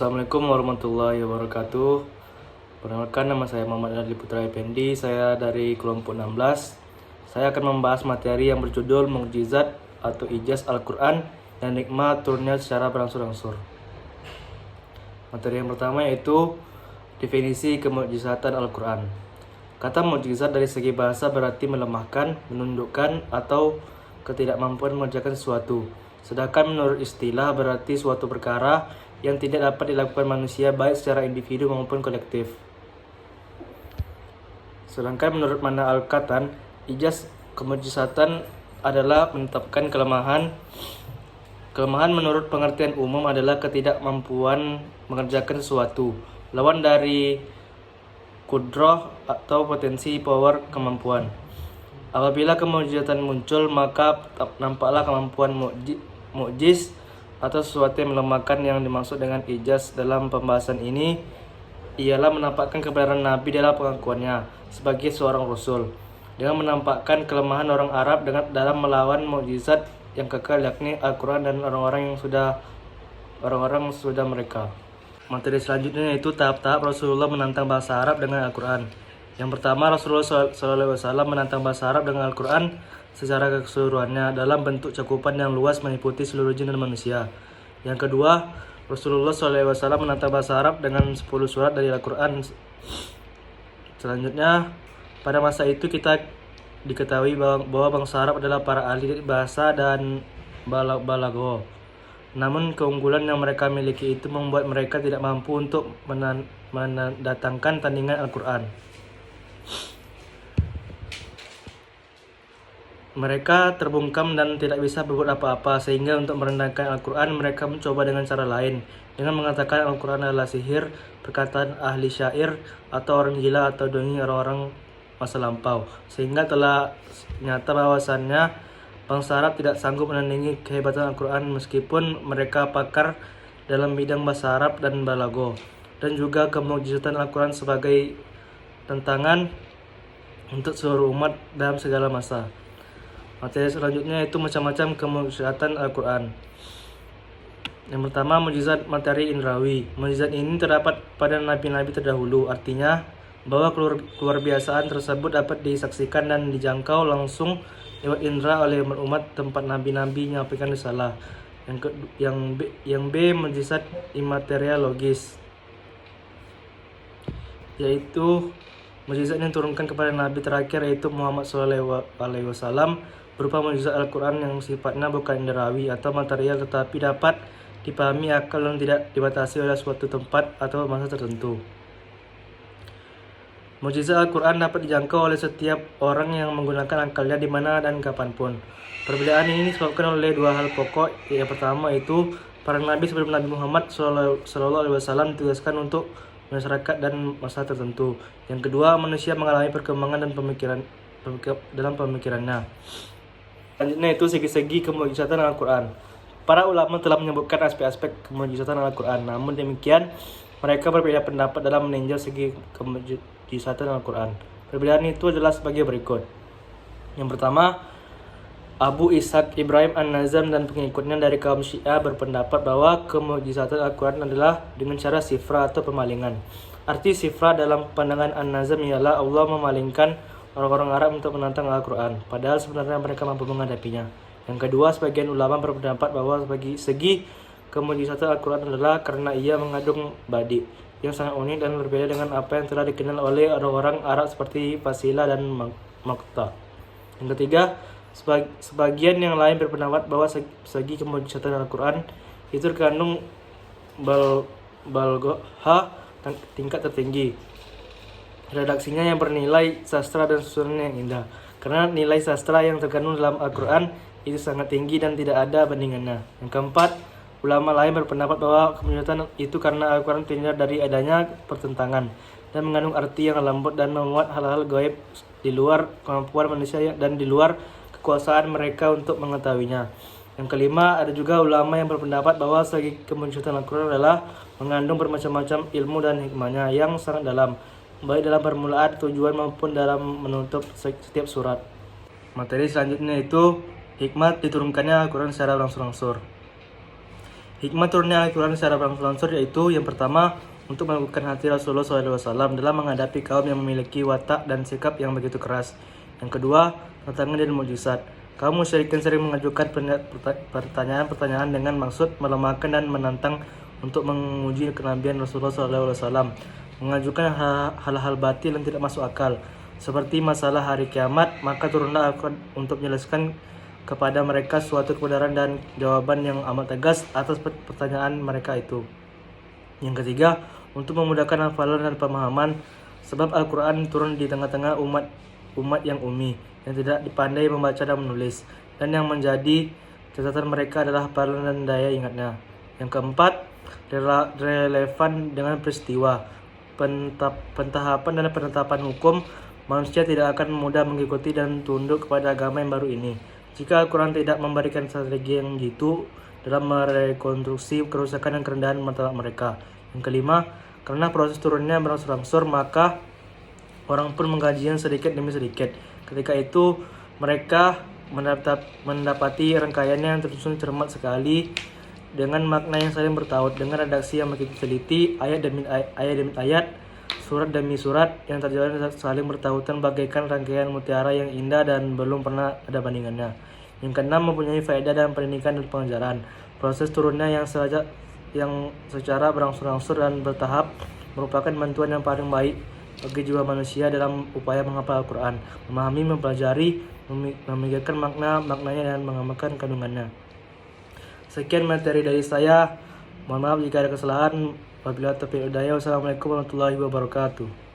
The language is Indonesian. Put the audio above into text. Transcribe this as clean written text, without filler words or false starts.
Assalamualaikum warahmatullahi wabarakatuh. Perkenalkan, nama saya Muhammad Adli Putra Effendi. Saya dari kelompok 16. Saya akan membahas materi yang berjudul Mukjizat atau Ijaz Al-Quran dan nikmat turunnya secara berangsur-angsur. Materi yang pertama yaitu definisi kemukjizatan Al-Quran. Kata mukjizat dari segi bahasa berarti melemahkan, menundukkan, atau ketidakmampuan mengerjakan sesuatu. Sedangkan menurut istilah berarti suatu perkara yang tidak dapat dilakukan manusia baik secara individu maupun kolektif. Sedangkan menurut Mana Al-Katan, ijaz kemukjizatan adalah menetapkan kelemahan. Kelemahan menurut pengertian umum adalah ketidakmampuan mengerjakan sesuatu. Lawan dari kudrah atau potensi power kemampuan. Apabila kemukjizatan muncul, maka nampaklah kemampuan mukjiz atau sesuatu yang melemahkan. Yang dimaksud dengan ijaz dalam pembahasan ini ialah menampakkan kebenaran Nabi dalam pengakuannya sebagai seorang rasul, dengan menampakkan kelemahan orang Arab dalam melawan mukjizat yang kekal, yakni Al-Quran dan orang-orang sudah mereka. Materi selanjutnya yaitu tahap-tahap Rasulullah menantang bahasa Arab dengan Al-Quran. Yang pertama, Rasulullah SAW menantang bahasa Arab dengan Al-Quran secara keseluruhannya dalam bentuk cakupan yang luas meliputi seluruh jin dan manusia. Yang kedua, Rasulullah SAW menantang bahasa Arab dengan 10 surat dari Al-Quran. Selanjutnya, pada masa itu kita diketahui bahwa bangsa Arab adalah para ahli bahasa dan balaghah. Namun keunggulan yang mereka miliki itu membuat mereka tidak mampu untuk mendatangkan tandingan Al-Quran. Mereka terbungkam dan tidak bisa berbuat apa-apa, sehingga untuk merendahkan Al-Quran mereka mencoba dengan cara lain, dengan mengatakan Al-Quran adalah sihir, perkataan ahli syair, atau orang gila, atau dongeng orang-orang masa lampau. Sehingga telah nyata bahwasannya bangsa Arab tidak sanggup menandingi kehebatan Al-Quran meskipun mereka pakar dalam bidang bahasa Arab dan balaghah, dan juga kemukjizatan Al-Quran sebagai tantangan untuk seluruh umat dalam segala masa. Materi selanjutnya itu macam-macam kemukjizatan Al-Quran. Yang pertama, mukjizat materi indrawi. Mukjizat ini terdapat pada nabi-nabi terdahulu, artinya bahwa keluar biasaan tersebut dapat disaksikan dan dijangkau langsung lewat indera oleh umat tempat nabi-nabi menyampaikan risalah. Yang B, mukjizat imaterial logis, yaitu mukjizat yang diturunkan kepada nabi terakhir yaitu Muhammad SAW, berupa mukjizat Al-Quran yang sifatnya bukan indrawi atau material tetapi dapat dipahami akal dan tidak dibatasi oleh suatu tempat atau masa tertentu. Mukjizat Al-Quran dapat dijangkau oleh setiap orang yang menggunakan akalnya di mana dan kapanpun. Perbedaan ini disebabkan oleh dua hal pokok. Yang pertama itu para nabi sebelum Nabi Muhammad SAW ditugaskan untuk masyarakat dan masa tertentu. Yang kedua, manusia mengalami perkembangan dan dalam pemikirannya. Selanjutnya itu segi-segi kemukjizatan Al-Quran. Para ulama telah menyebutkan aspek-aspek kemukjizatan Al-Quran. Namun demikian, mereka berbeda pendapat dalam meninjau segi kemukjizatan Al-Quran. Perbedaan itu adalah sebagai berikut. Yang pertama, Abu Ishaq Ibrahim An-Nazam dan pengikutnya dari kaum Syiah berpendapat bahwa kemukjizatan Al-Quran adalah dengan cara sifra atau pemalingan. Arti sifra dalam pandangan An-Nazam ialah Allah memalingkan orang-orang Arab untuk menantang Al-Quran, padahal sebenarnya mereka mampu menghadapinya. Yang kedua, sebagian ulama berpendapat bahwa bagi segi kemukjizatan Al-Quran adalah karena ia mengandung badi yang sangat unik dan berbeda dengan apa yang telah dikenal oleh orang-orang Arab seperti fasilah dan maqta. Yang ketiga, sebagian yang lain berpendapat bahwa segi kemukjizatan Al-Quran itu terkandung balaghah tingkat tertinggi. Redaksinya yang bernilai sastra dan susunannya yang indah. Karena nilai sastra yang terkandung dalam Al-Quran itu sangat tinggi dan tidak ada bandingannya. Yang keempat, ulama lain berpendapat bahwa kemukjizatan itu karena Al-Quran terhindar dari adanya pertentangan dan mengandung arti yang lembut dan memuat hal-hal gaib di luar kemampuan manusia dan di luar kekuasaan mereka untuk mengetahuinya. Yang kelima, ada juga ulama yang berpendapat bahwa segi kemukjizatan Al-Quran adalah mengandung bermacam-macam ilmu dan hikmahnya yang sangat dalam, baik dalam permulaan, tujuan maupun dalam menutup setiap surat. Materi selanjutnya itu hikmat diturunkannya Al-Quran secara berangsur-angsur. Hikmah turunnya Al-Quran secara berangsur-angsur yaitu yang pertama, untuk melakukan hati Rasulullah SAW dalam menghadapi kaum yang memiliki watak dan sikap yang begitu keras. Yang kedua, tantangan dan mukjizat. Kaum musyrikin sering mengajukan pertanyaan-pertanyaan dengan maksud melemahkan dan menantang untuk menguji kenabian Rasulullah SAW, mengajukan hal-hal batil yang tidak masuk akal, seperti masalah hari kiamat. Maka turunlah Al-Quran untuk menjelaskan kepada mereka suatu kebenaran dan jawaban yang amat tegas atas pertanyaan mereka itu. Yang ketiga, untuk memudahkan hafalan dan pemahaman, sebab Al-Quran turun di tengah-tengah umat yang ummi, yang tidak dipandai membaca dan menulis, dan yang menjadi catatan mereka adalah hafalan dan daya ingatnya. Yang keempat, relevan dengan peristiwa pentahapan dan penetapan hukum. Manusia tidak akan mudah mengikuti dan tunduk kepada agama yang baru ini jika Al-Quran tidak memberikan strategi yang jitu dalam merekonstruksi kerusakan dan kerendahan martabat mereka. Yang kelima, karena proses turunnya berangsur-angsur, maka orang pun mengkajinya sedikit demi sedikit. Ketika itu mereka mendapati rangkaiannya yang tersusun cermat sekali, dengan makna yang saling bertaut, dengan redaksi yang begitu teliti, ayat demi ayat, surat demi surat yang terjalin saling bertautan bagaikan rangkaian mutiara yang indah dan belum pernah ada bandingannya. Yang keenam, mempunyai faedah dan pendidikan dan pengajaran. Proses turunnya yang secara berangsur-angsur dan bertahap merupakan bantuan yang paling baik bagi jiwa manusia dalam upaya menghafal Al-Quran, memahami, mempelajari, memikirkan maknanya dan mengamalkan kandungannya. Sekian materi dari saya. Mohon maaf jika ada kesalahan. Wabillahi taufiq wal hidayah. Wassalamualaikum warahmatullahi wabarakatuh.